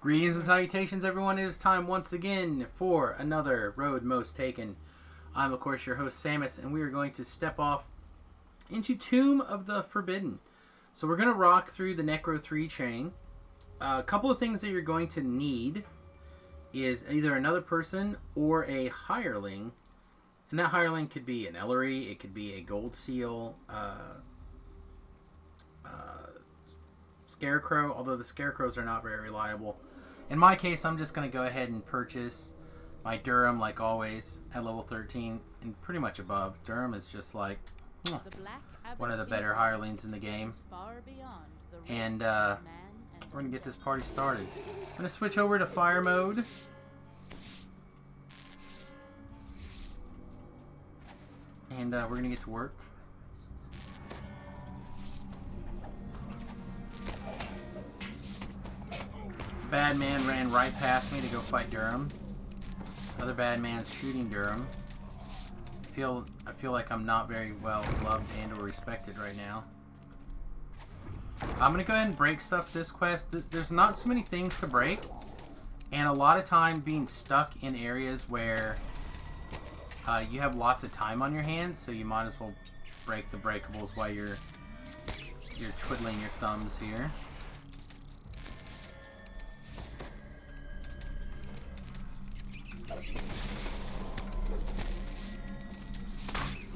Greetings and salutations, everyone. It is time once again for another Road Most Taken. I'm, of course, your host, Samius, and we are going to step off into Tomb of the Forbidden. So we're going to rock through the Necro 3 chain. A couple of things that you're going to need is either another person or a hireling. And that hireling could be an Ellery, it could be a Gold Seal, Scarecrow, although the Scarecrows are not very reliable. In my case, I'm just going to go ahead and purchase my Durham, like always, at level 13 and pretty much above. Durham is just like one of the better hirelings in the game. And we're going to get this party started. I'm going to switch over to fire mode. And we're going to get to work. Bad man ran right past me to go fight Durham. This other bad man's shooting Durham. I feel like I'm not very well loved and or respected right now. I'm gonna go ahead and break stuff this quest. There's not so many things to break, and a lot of time being stuck in areas where you have lots of time on your hands, so you might as well break the breakables while you're twiddling your thumbs here.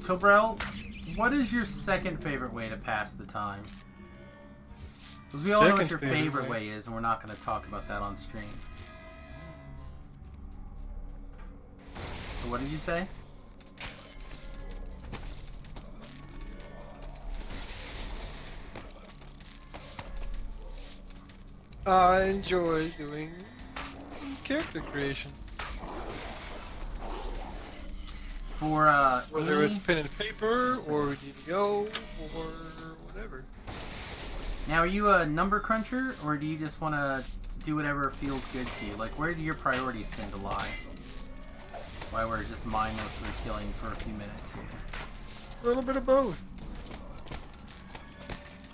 Tobrel, what is your second favorite way to pass the time? Because we all know what your favorite way is, and we're not going to talk about that on stream. So what did you say? I enjoy doing character creation. For whether it's pen and paper or DDO or whatever. Now, are you a number cruncher, or do you just want to do whatever feels good to you? Like, where do your priorities tend to lie? Why we're just mindlessly killing for a few minutes here. A little bit of both.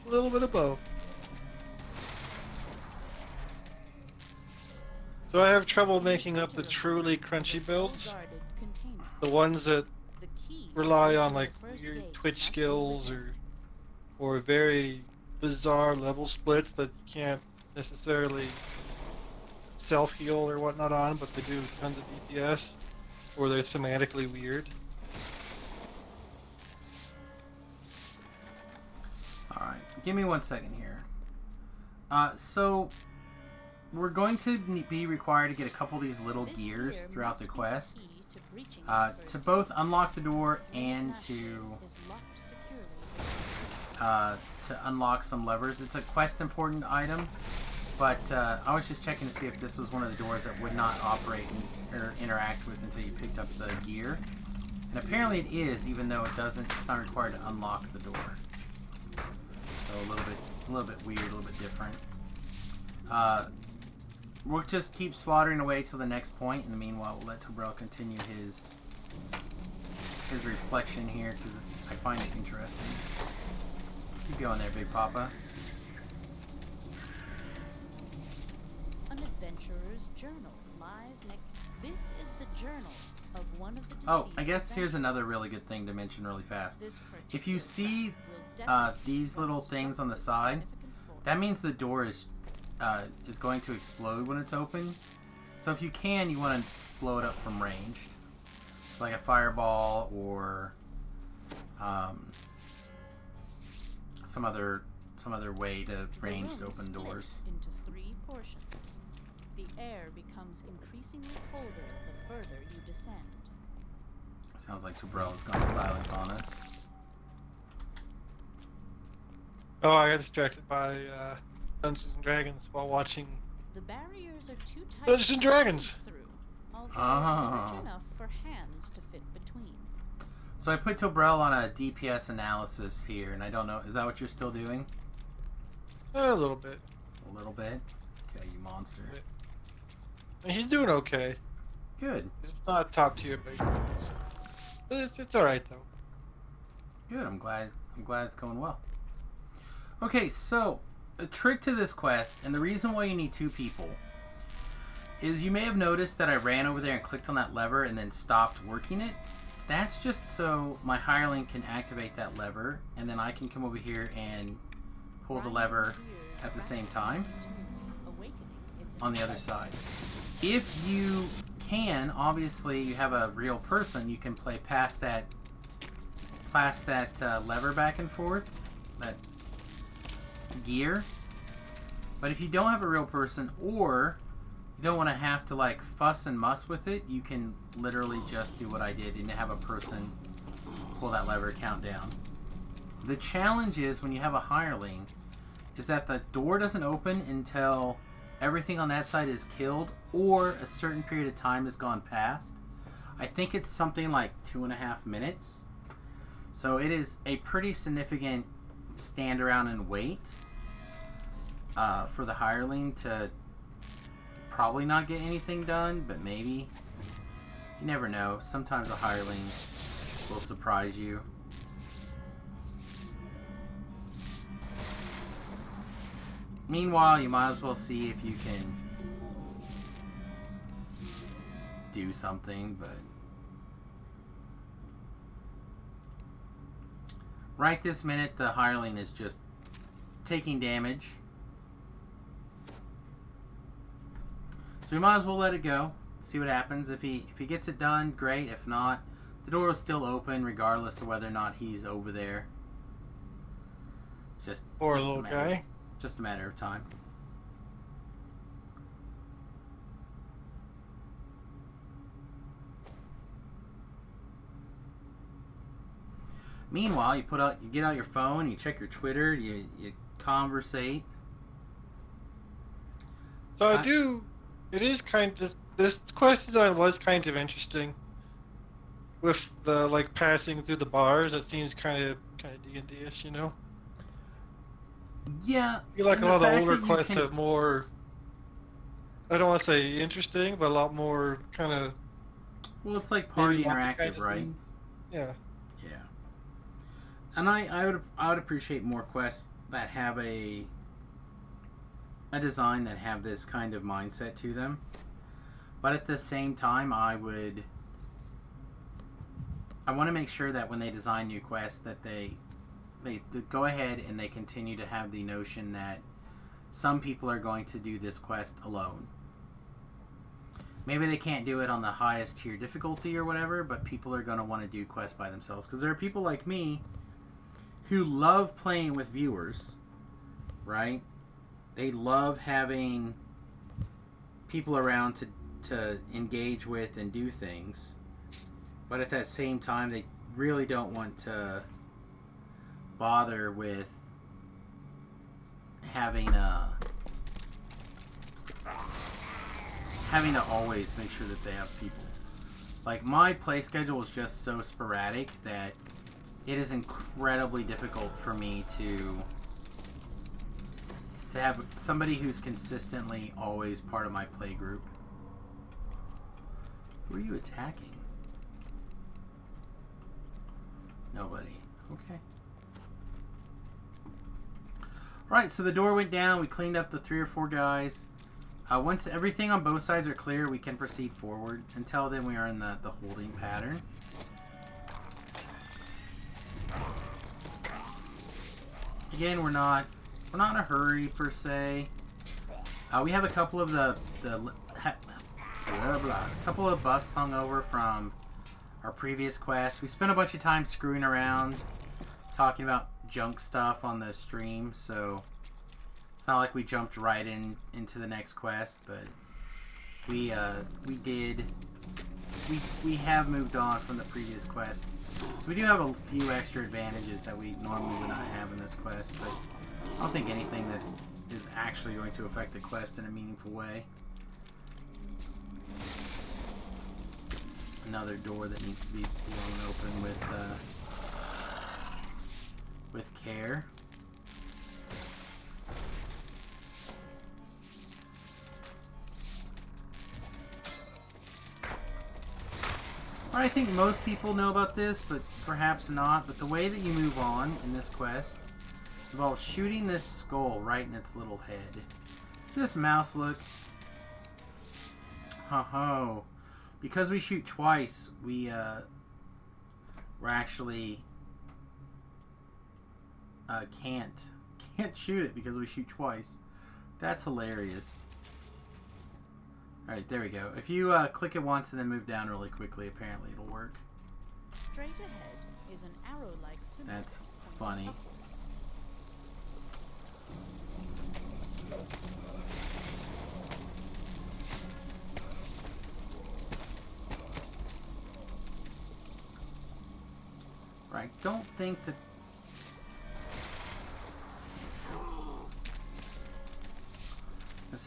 A little bit of both. So I have trouble making up the truly crunchy builds. The ones that rely on like weird Twitch skills or very bizarre level splits that you can't necessarily self-heal or whatnot on, but they do tons of DPS, or they're thematically weird. Alright, give me 1 second here. So we're going to be required to get a couple of these little gears throughout the quest. To both unlock the door and to unlock some levers. It's a quest important item, but I was just checking to see if this was one of the doors that would not operate or interact with until you picked up the gear. And apparently it is, even though it's not required to unlock the door. So a little bit weird, a little bit different. We'll just keep slaughtering away till the next point. In the meanwhile, we'll let Tobrel continue his reflection here, because I find it interesting. Keep going there, Big Papa. An adventurer's journal lies next. This is the journal of one of the deceased. Oh, I guess here's another really good thing to mention really fast. If you see these little things on the side, that means the door is going to explode when it's open. So if you can, you want to blow it up from ranged, like a fireball or some other way to ranged open doors. Into 3 portions. The air becomes increasingly colder the further you descend. Sounds like Tobrel has gone silent on us. Oh, I got distracted by Dungeons and Dragons while watching The barriers are too tight Dungeons and Dragons. through, although large enough for hands to fit between. So I put Tobrel on a DPS analysis here, and I don't know, is that what you're still doing? A little bit. A little bit? Okay, you monster. And he's doing okay. Good. It's not top tier, but it's all right though. Good. I'm glad it's going well. Okay, so the trick to this quest, and the reason why you need 2 people, is you may have noticed that I ran over there and clicked on that lever and then stopped working it. That's just so my hireling can activate that lever, and then I can come over here and pull the lever at the same time on the other side. If you can, obviously you have a real person, you can play past that lever back and forth, that gear. But if you don't have a real person, or you don't want to have to like fuss and muss with it, you can literally just do what I did and have a person pull that lever, count down. The challenge is when you have a hireling is that the door doesn't open until everything on that side is killed or a certain period of time has gone past. I think it's something like 2.5 minutes. So it is a pretty significant stand around and wait for the hireling to probably not get anything done, but maybe. You never know. Sometimes a hireling will surprise you. Meanwhile, you might as well see if you can do something, but right this minute, the hireling is just taking damage. So we might as well let it go. See what happens. If he gets it done, great. If not, the door is still open regardless of whether or not he's over there. Poor little guy. Just a matter of time. Meanwhile, you get out your phone, you check your Twitter, you conversate. So it is kind of, this quest design was kind of interesting. With the like passing through the bars, that seems kind of D&D-ish, you know? Yeah. I feel like a lot of the older quests have more, I don't want to say interesting, but a lot more kind of. Well, it's like party interactive, right? Yeah. Yeah. And I would appreciate more quests that have a design that have this kind of mindset to them. But at the same time, I want to make sure that when they design new quests that they go ahead and they continue to have the notion that some people are going to do this quest alone. Maybe they can't do it on the highest tier difficulty or whatever, but people are going to want to do quests by themselves. Because there are people like me who love playing with viewers, right? They love having people around to engage with and do things. But at that same time, they really don't want to bother with having to always make sure that they have people. Like, my play schedule is just so sporadic that it is incredibly difficult for me to have somebody who's consistently always part of my play group. Who are you attacking? Nobody. Okay. Alright, so the door went down. We cleaned up the 3 or 4 guys. Once everything on both sides are clear, we can proceed forward. Until then, we are in the holding pattern. Again, we're not in a hurry per se. We have a couple of a couple of buffs hung over from our previous quest. We spent a bunch of time screwing around, talking about junk stuff on the stream, so it's not like we jumped right into the next quest, but we have moved on from the previous quest. So we do have a few extra advantages that we normally would not have in this quest, but I don't think anything that is actually going to affect the quest in a meaningful way. Another door that needs to be blown open with care. I think most people know about this, but perhaps not. But the way that you move on in this quest involves shooting this skull right in its little head. So just mouse look. Ho-ho. Because we shoot twice, we're actually can't shoot it because we shoot twice. That's hilarious. Alright, there we go. If you click it once and then move down really quickly, apparently it'll work. Straight ahead is an arrow-like symbol. That's funny. Right, don't think that...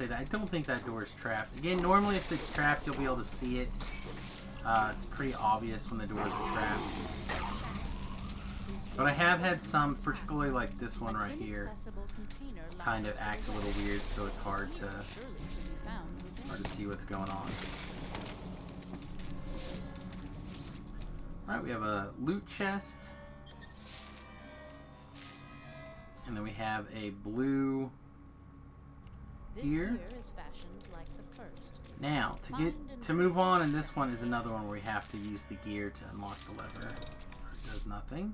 I don't think that door is trapped. Again, normally if it's trapped, you'll be able to see it. It's pretty obvious when the doors are trapped. But I have had some, particularly like this one right here, kind of act a little weird, so it's hard to see what's going on. Alright, we have a loot chest. And then we have a blue gear. Now, to move on, and this one is another one where we have to use the gear to unlock the lever. It does nothing.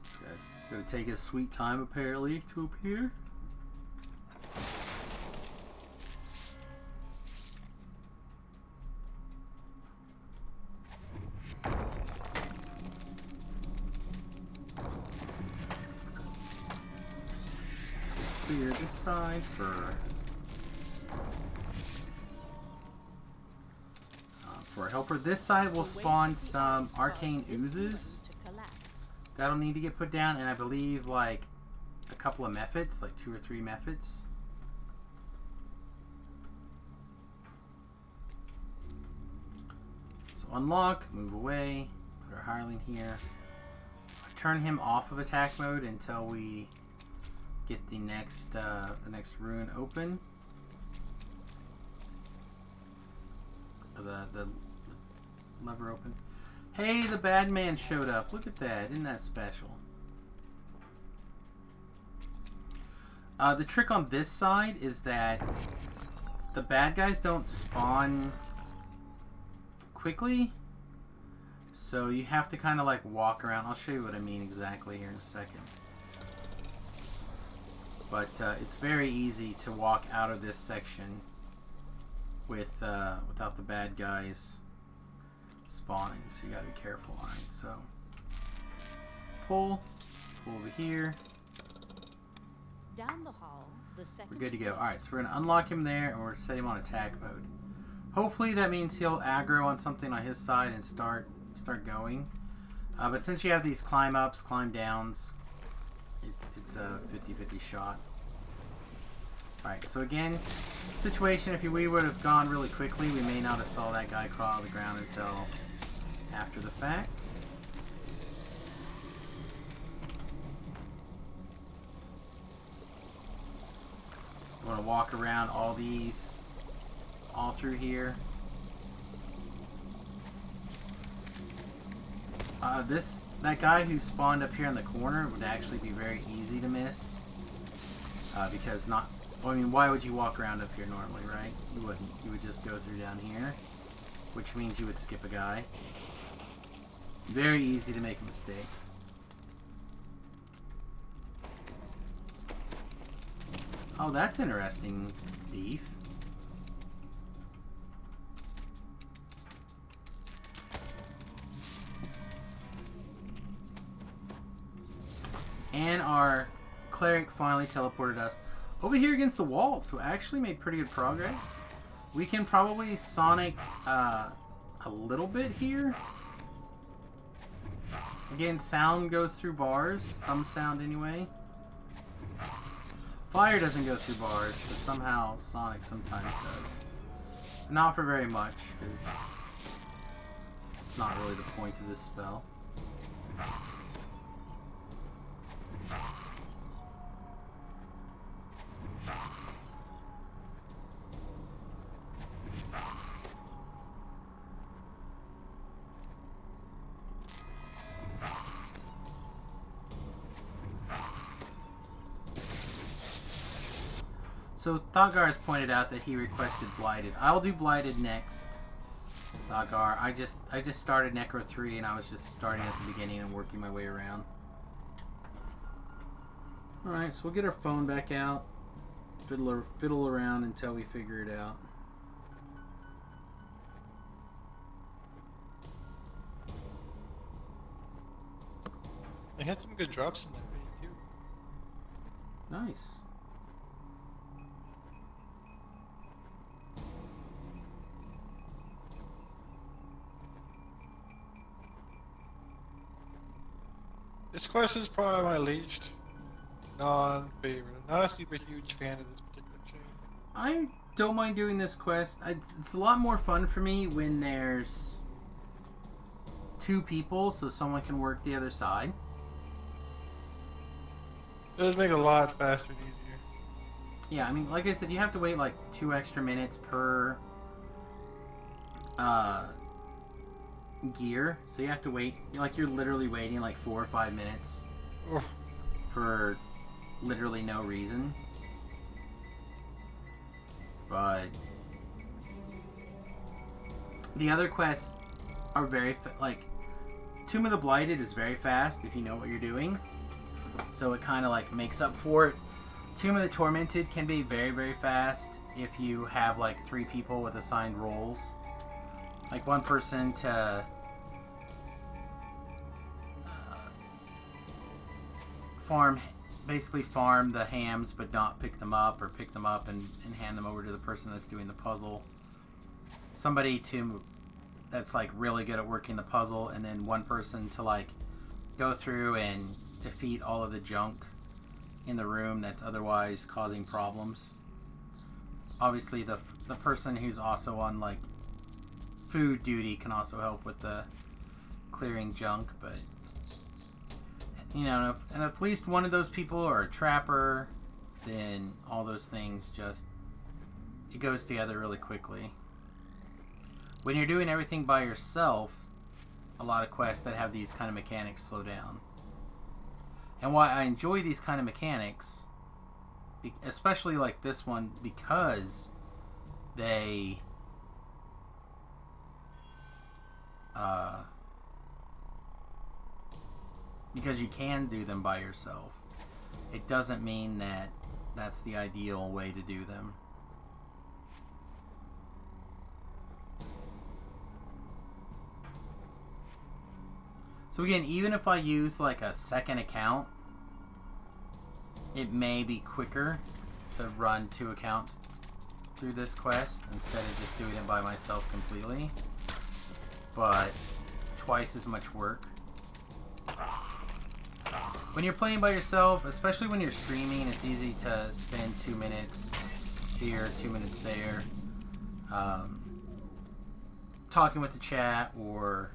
This guy's gonna take his sweet time apparently to appear. Clear this side for a helper. This side will spawn some arcane oozes that'll need to get put down, and I believe like a couple of methods, like 2 or 3 methods. So unlock, move away, put our hireling here, turn him off of attack mode until we get the next rune open, or the lever open. Hey, the bad man showed up. Look at that. Isn't that special? The trick on this side is that the bad guys don't spawn quickly, so you have to kind of like walk around. I'll show you what I mean exactly here in a second. But it's very easy to walk out of this section without the bad guys spawning, so you gotta be careful. Alright, so pull over here. Down the hall, we're good to go. Alright, so we're gonna unlock him there and we're gonna set him on attack mode. Hopefully that means he'll aggro on something on his side and start going. But since you have these climb ups, climb downs, it's a 50-50 shot. Alright, so again, situation, if we would have gone really quickly, we may not have saw that guy crawl out of the ground until after the fact. I want to walk around all these, all through here. That guy who spawned up here in the corner would actually be very easy to miss. Because I mean, why would you walk around up here normally, right? You wouldn't. You would just go through down here, which means you would skip a guy. Very easy to make a mistake. Oh, that's interesting, beef. And our cleric finally teleported us over here against the wall, so actually made pretty good progress. We can probably Sonic a little bit here. Again, sound goes through bars, some sound anyway. Fire doesn't go through bars, but somehow Sonic sometimes does. Not for very much, because it's not really the point of this spell. So Thagar has pointed out that he requested Blighted. I'll do Blighted next. Thagar, I just started Necro 3 and I was just starting at the beginning and working my way around. Alright, so we'll get our phone back out. Fiddle around until we figure it out. They had some good drops in that raid too. Nice. This quest is probably my least non-favorite. I'm not a super huge fan of this particular chain. I don't mind doing this quest. It's a lot more fun for me when there's 2 people, so someone can work the other side. It does make it a lot faster and easier. Yeah, I mean, like I said, you have to wait like 2 extra minutes per gear, so you have to wait, like you're literally waiting like 4 or 5 minutes for literally no reason. But the other quests are very like Tomb of the Blighted is very fast if you know what you're doing, so it kind of like makes up for it. Tomb of the Tormented can be very, very fast if you have like 3 people with assigned roles. Like one person to basically farm the hams but not pick them up, or pick them up and hand them over to the person that's doing the puzzle. Somebody that's like really good at working the puzzle, and then one person to like go through and defeat all of the junk in the room that's otherwise causing problems. Obviously the person who's also on like food duty can also help with the clearing junk, but you know, and if at least one of those people are a trapper, then all those things just, it goes together really quickly. When you're doing everything by yourself, a lot of quests that have these kind of mechanics slow down. And why I enjoy these kind of mechanics, especially like this one, because they because you can do them by yourself. It doesn't mean that that's the ideal way to do them. So again, even if I use like a second account, it may be quicker to run 2 accounts through this quest instead of just doing it by myself completely. But twice as much work. When you're playing by yourself, especially when you're streaming, it's easy to spend 2 minutes here, 2 minutes there, talking with the chat or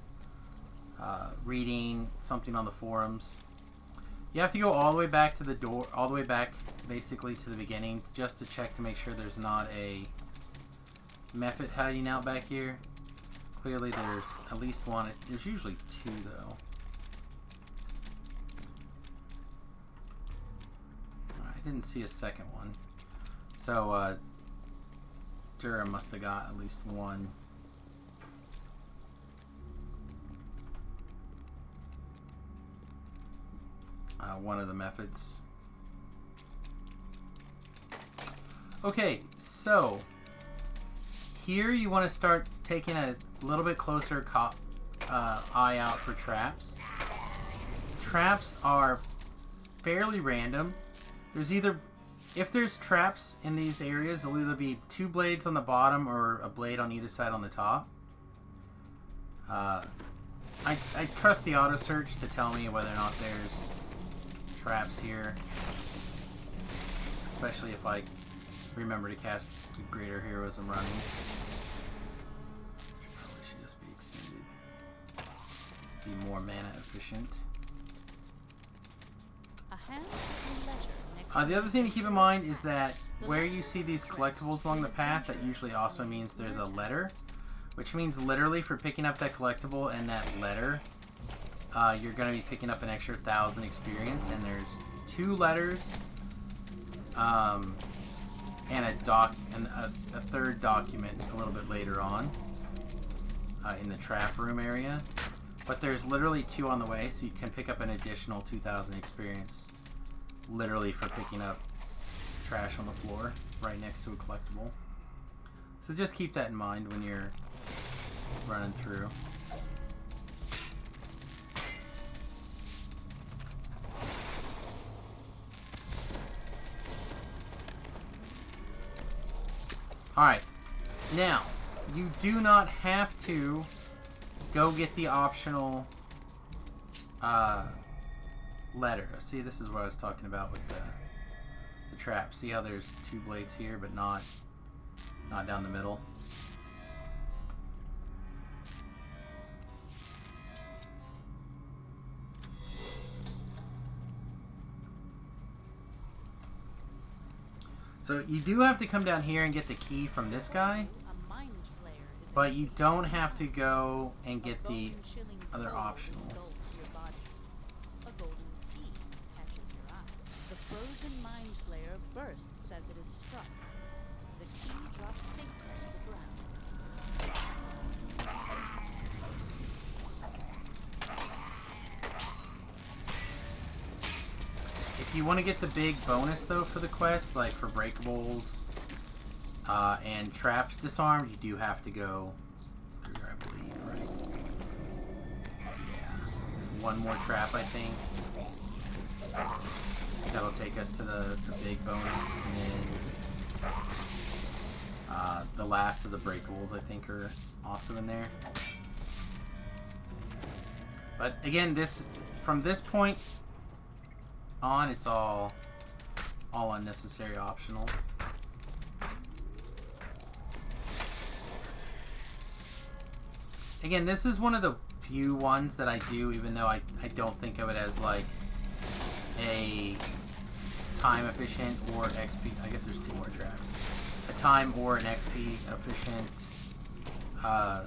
reading something on the forums. You have to go all the way back to the door, all the way back basically to the beginning, just to check to make sure there's not a method hiding out back here. Clearly there's at least one. There's usually 2 though. I didn't see a second one. So Dura must have got at least 1. One of the methods. Okay, so here you want to start taking a little bit closer eye out for traps. Traps are fairly random. There's either, if there's traps in these areas, there'll either be 2 blades on the bottom or a blade on either side on the top. I trust the auto search to tell me whether or not there's traps here, especially if I remember to cast Greater Heroism running. Probably should just be extended, be more mana efficient. The other thing to keep in mind is that where you see these collectibles along the path, that usually also means there's a letter, which means literally for picking up that collectible and that letter, you're going to be picking up an extra 1,000 experience, and there's 2 letters, and and a third document a little bit later on in the trap room area. But there's literally 2 on the way, so you can pick up an additional 2,000 experience literally for picking up trash on the floor right next to a collectible. So just keep that in mind when you're running through. Alright, now, you do not have to go get the optional letter. See, this is what I was talking about with the trap. See how there's 2 blades here, but not down the middle? So you do have to come down here and get the key from this guy, but you don't have to go and get the other optional. The frozen mind flare bursts as it is struck. The key drops safely to the ground. If you want to get the big bonus though for the quest, like for breakables and traps disarmed, you do have to go through here, I believe, right? Yeah. 1 more trap, I think. That'll take us to the big bonus, and then the last of the breakables, I think, are also in there. But again, from this point on, it's all unnecessary optional. Again, this is one of the few ones that I do, even though I don't think of it as like a time efficient or XP. I guess there's 2 more traps. A time or an XP efficient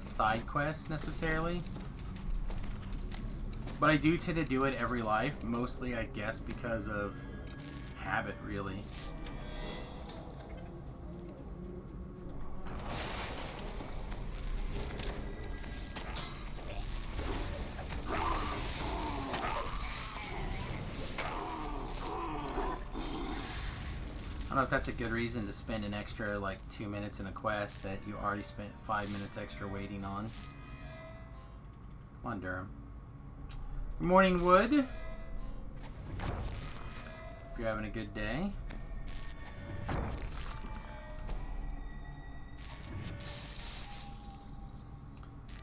side quest necessarily. But I do tend to do it every life, mostly I guess because of habit, really. I don't know if that's a good reason to spend an extra like 2 minutes in a quest that you already spent 5 minutes extra waiting on. Come on, Durham. Good morning, Wood. Hope you're having a good day.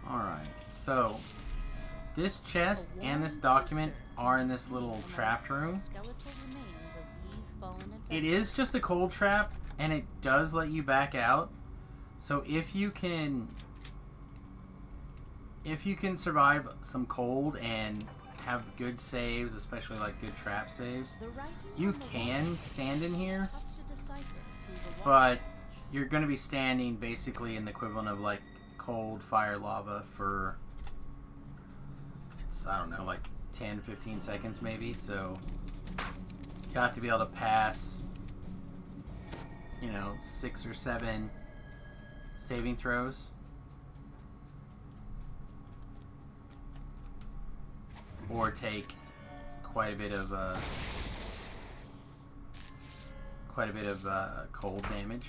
Alright, so this chest and this document are in this little trap room. It is just a cold trap, and it does let you back out. So if you can survive some cold and have good saves, especially like good trap saves, you can stand in here, but you're going to be standing basically in the equivalent of like cold fire lava for, it's, I don't know, like 10-15 seconds maybe. So you have to be able to pass, 6 or 7 saving throws. Or take quite a bit of cold damage.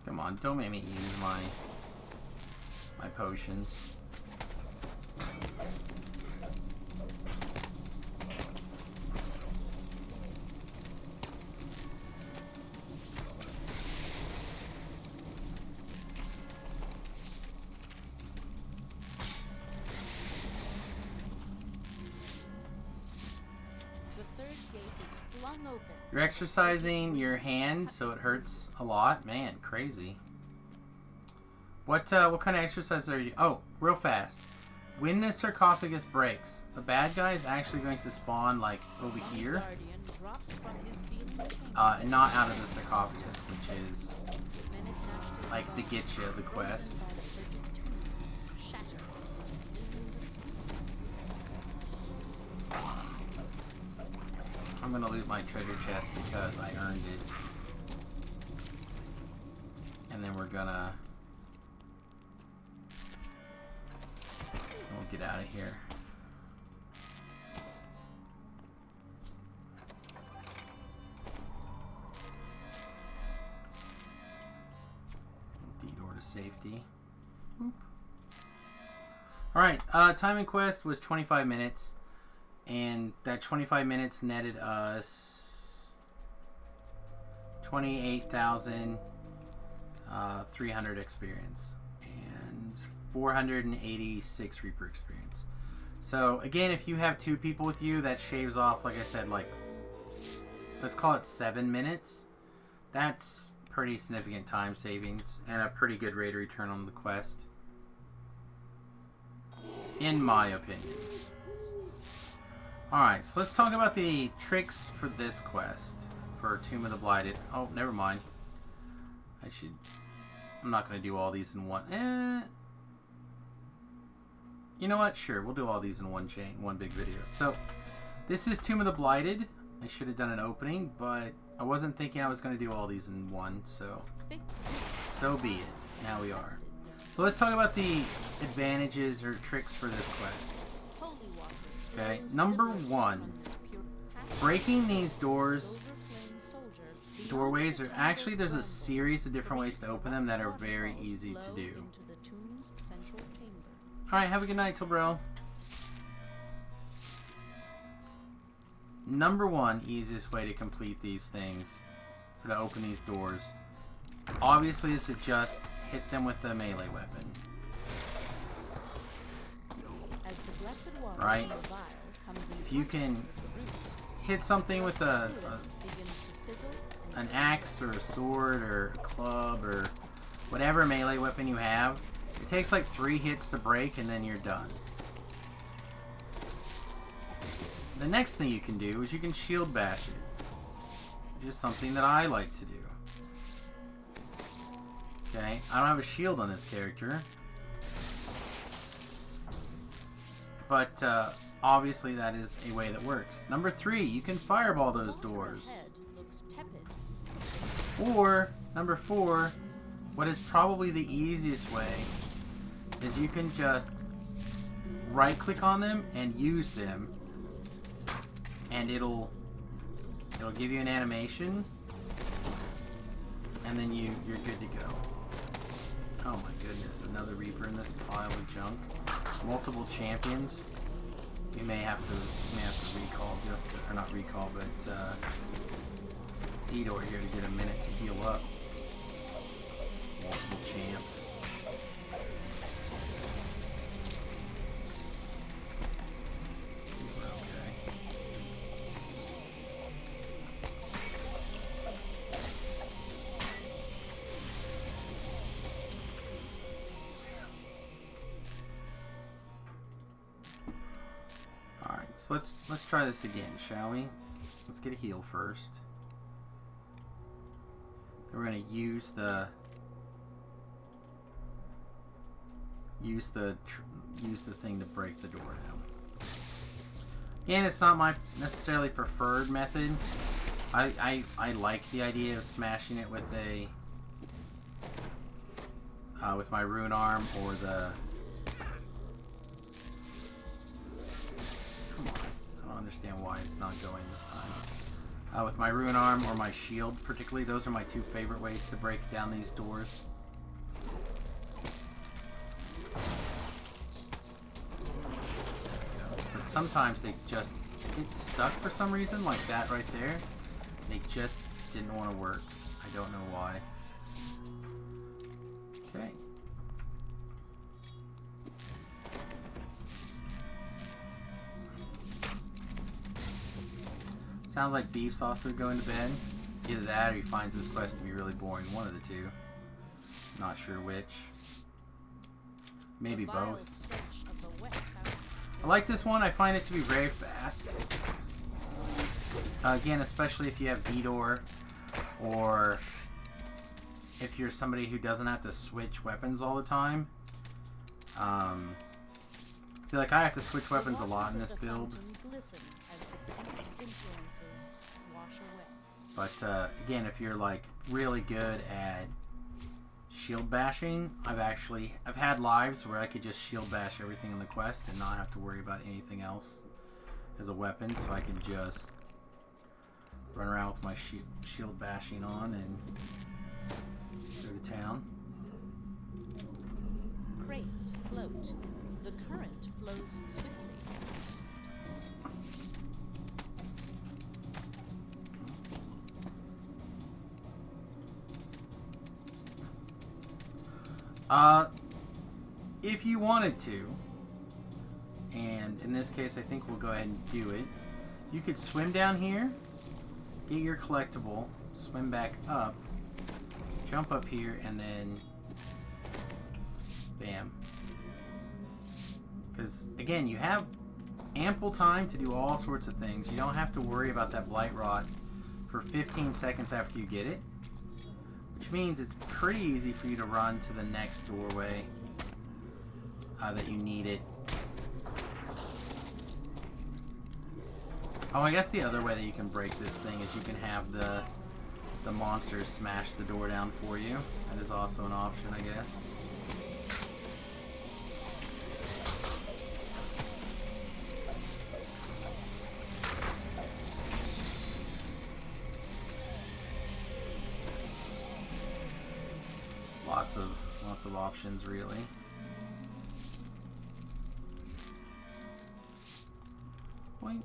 Come on, don't make me use my potions. flung open. You're exercising your hand, so it hurts a lot. Man, crazy. What kind of exercise are you doing? Oh, real fast. When this sarcophagus breaks, the bad guy is actually going to spawn, like, over here. Guardian dropped from his ceiling chamber. And not out of the sarcophagus, which is, Minute gnashed his like, the thumb. getcha, the quest. Frozen by the frigid tomb, shattered into millions of pieces. I'm gonna loot my treasure chest because I earned it. And then we'll get out of here. D-door to safety. Boop. Alright, time in quest was 25 minutes. And that 25 minutes netted us 28,300 experience and 486 Reaper experience. So again, if you have 2 people with you, that shaves off, like I said, like, let's call it 7 minutes. That's pretty significant time savings and a pretty good rate of return on the quest, in my opinion. Alright, so let's talk about the tricks for this quest. For Tomb of the Blighted. Oh, never mind. I'm not going to do all these in one. You know what? Sure, we'll do all these in one big video. So, this is Tomb of the Blighted. I should have done an opening, but I wasn't thinking I was going to do all these in one, so be it. Now we are. So let's talk about the advantages or tricks for this quest. Okay, number 1, breaking these doorways are actually, there's a series of different ways to open them that are very easy to do. Alright, have a good night, Tilbro. Number 1 easiest way to complete these things, or to open these doors, obviously is to just hit them with the melee weapon. Right? If you can hit something with an axe or a sword or a club or whatever melee weapon you have, it takes like 3 hits to break and then you're done. The next thing you can do is you can shield bash it, which is something that I like to do. Okay, I don't have a shield on this character, but obviously that is a way that works. Number 3, you can fireball those doors. Or, number 4, what is probably the easiest way, is you can just right click on them and use them, and it'll give you an animation, and then you're good to go. Oh my goodness, another Reaper in this pile of junk. Multiple champions. We may have to recall or not recall, but D-door here to get a minute to heal up. Multiple champs. So let's try this again, shall we? Let's get a heal first. Then we're gonna use the thing to break the door down. Again, it's not my necessarily preferred method. I like the idea of smashing it with with my rune arm or the. Come on, I don't understand why it's not going this time. With my rune arm or my shield, particularly, those are my 2 favorite ways to break down these doors. But sometimes they just get stuck for some reason, like that right there. They just didn't want to work. I don't know why. Okay. Sounds like Beef's also going to bed. Either that or he finds this quest to be really boring. One of the two. Not sure which. Maybe both. I like this one. I find it to be very fast. Again, especially if you have Vidor, or if you're somebody who doesn't have to switch weapons all the time. See, like I have to switch weapons a lot in this build. But again, if you're like really good at shield bashing, I've had lives where I could just shield bash everything in the quest and not have to worry about anything else as a weapon, so I can just run around with my shield bashing on and go to town. Crates float. The current flows swiftly. If you wanted to, and in this case I think we'll go ahead and do it, you could swim down here, get your collectible, swim back up, jump up here, and then bam. Because again, you have ample time to do all sorts of things. You don't have to worry about that blight rod for 15 seconds after you get it, which means it's pretty easy for you to run to the next doorway that you need it. Oh, I guess the other way that you can break this thing is you can have the monsters smash the door down for you. That is also an option, I guess. Lots of options, really. Boink.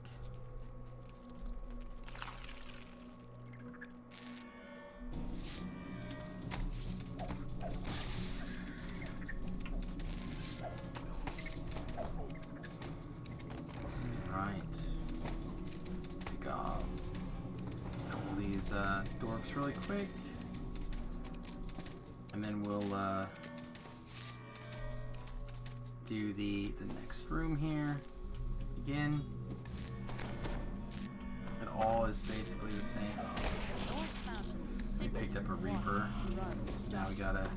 Right. Pick up a couple of these dorks really quick. And then we'll do the next room here again. It all is basically the same. We picked up a Reaper. So now we gotta...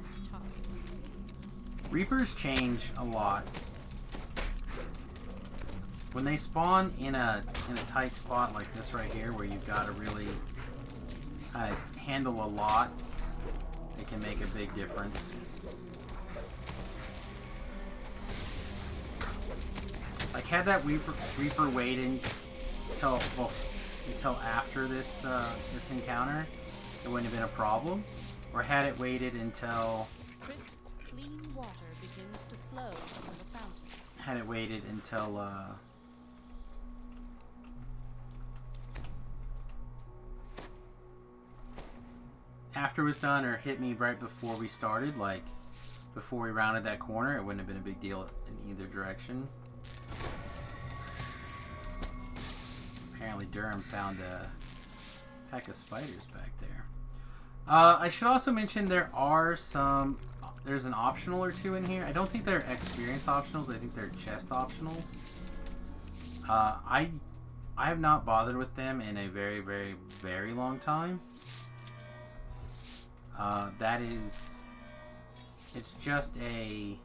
Reapers change a lot. When they spawn in a tight spot like this right here, where you've got to really handle a lot, it can make a big difference. Like, had that Reaper waited until after this this encounter, it wouldn't have been a problem. Or had it waited until Crisp, clean water begins to flow from the fountain. had it waited until after it was done, or hit me right before we started, like before we rounded that corner, it wouldn't have been a big deal in either direction. Apparently Durham found a pack of spiders back there. I should also mention there's an optional or two in here. I don't think they're experience optionals. I think they're chest optionals. I have not bothered with them in a very, very, very long time. It's just a...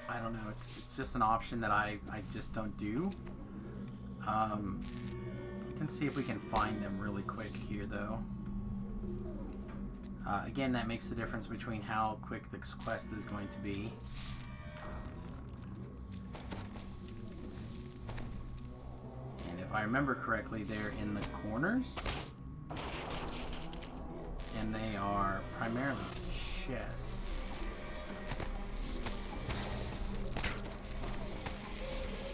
I don't know, it's just an option that I just don't do. Let's see if we can find them really quick here, though. Again, that makes the difference between how quick this quest is going to be. And if I remember correctly, they're in the corners. And they are primarily chests.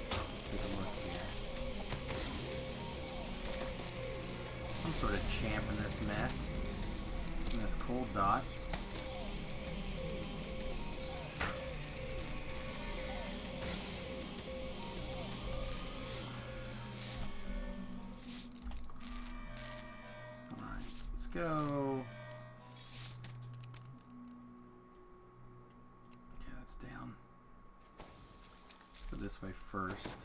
Let's take a look here. Some sort of champ in this mess. In this cold dots. go. Okay, that's down. Go this way first.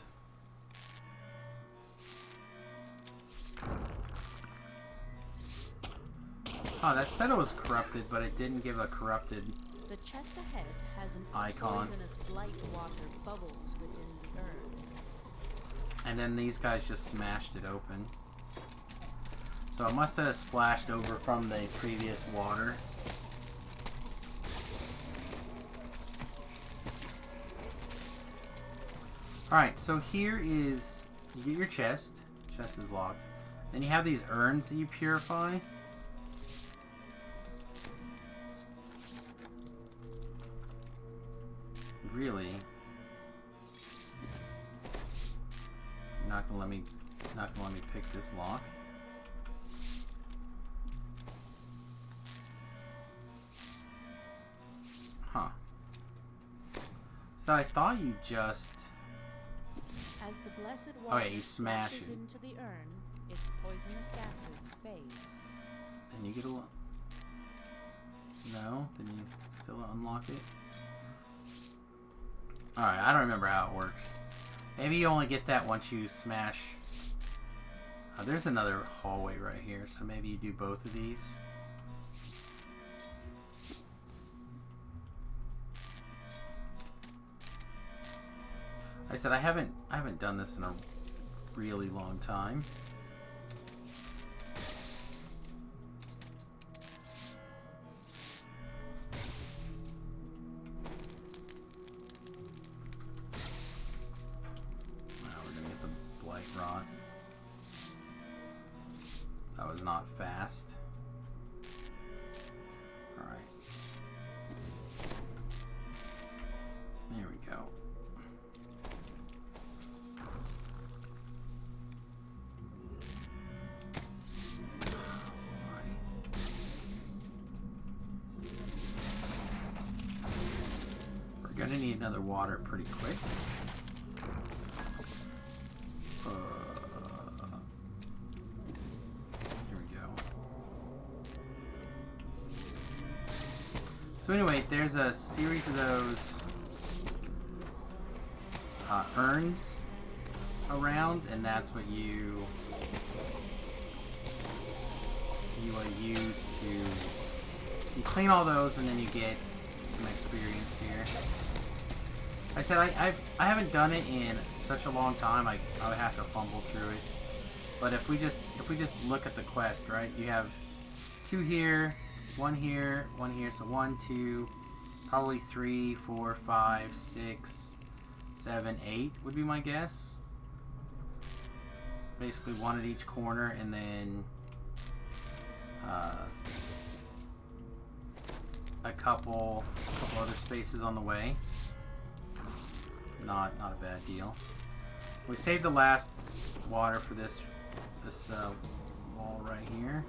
Oh, that said it was corrupted, but it didn't give a corrupted The chest ahead has an icon. poisonous blight water bubbles within the urn. And then these guys just smashed it open. So it must have splashed over from the previous water. Alright, so here is... You get your chest. Chest is locked. Then you have these urns that you purify. Really? You're not gonna let me pick this lock? Huh. So I thought you just... As the blessed Oh water yeah, you smash splashes it. into the urn, its poisonous gases fade. And you get a... No? Then you still unlock it? Alright, I don't remember how it works. Maybe you only get that once you smash... Oh, there's another hallway right here, so maybe you do both of these. Like I said, I haven't done this in a really long time. Now we're gonna get the blight rot. That was not fast. Alright. There we go. We're gonna need another water pretty quick. Here we go. So anyway, there's a series of those urns around, and that's what you use to you clean all those, and then you get some experience here. I said I haven't done it in such a long time. I would have to fumble through it. But if we just look at the quest, right? You have 2 here, 1 here, 1 here. So 1, 2, probably 3, 4, 5, 6, 7, 8 would be my guess. Basically 1 at each corner, and then a couple other spaces on the way. Not a bad deal. We saved the last water for this wall right here.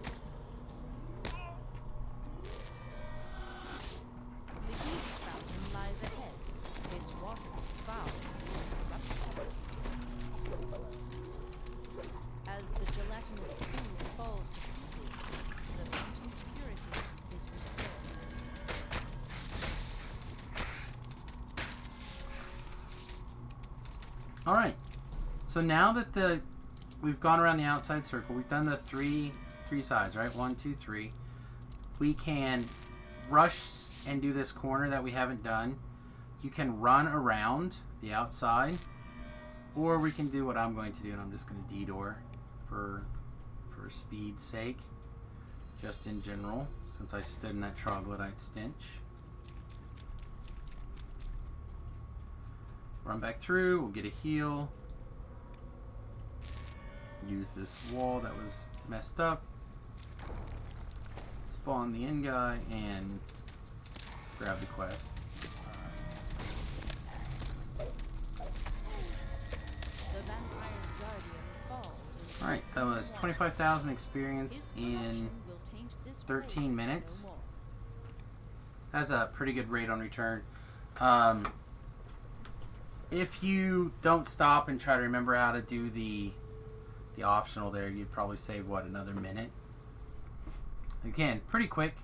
The east fountain lies ahead, its waters foul and corrupted. As the gelatinous food falls to pieces, the fountain's purity is restored. Alright, so now that we've gone around the outside circle, we've done the three sides, right? 1, 2, 3. We can rush and do this corner that we haven't done. You can run around the outside, or we can do what I'm going to do, and I'm just going to detour for speed's sake, just in general, since I stood in that troglodyte stench. Run back through, we'll get a heal. Use this wall that was messed up. Spawn the end guy and grab the quest. The vampire's guardian falls. Alright, so it's 25,000 experience in 13 minutes. That's a pretty good rate on return. If you don't stop and try to remember how to do the optional there, you'd probably save, what, another minute? Again, pretty quick,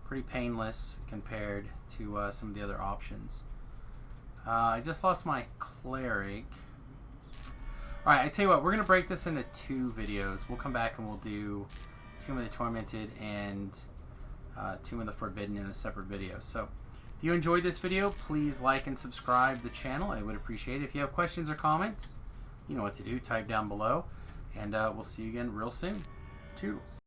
pretty painless compared to some of the other options. I just lost my cleric. Alright, I tell you what, we're going to break this into 2 videos. We'll come back and we'll do Tomb of the Tormented and Tomb of the Forbidden in a separate video. So, if you enjoyed this video, please like and subscribe the channel. I would appreciate it. If you have questions or comments, you know what to do. Type down below. And we'll see you again real soon. Toodles.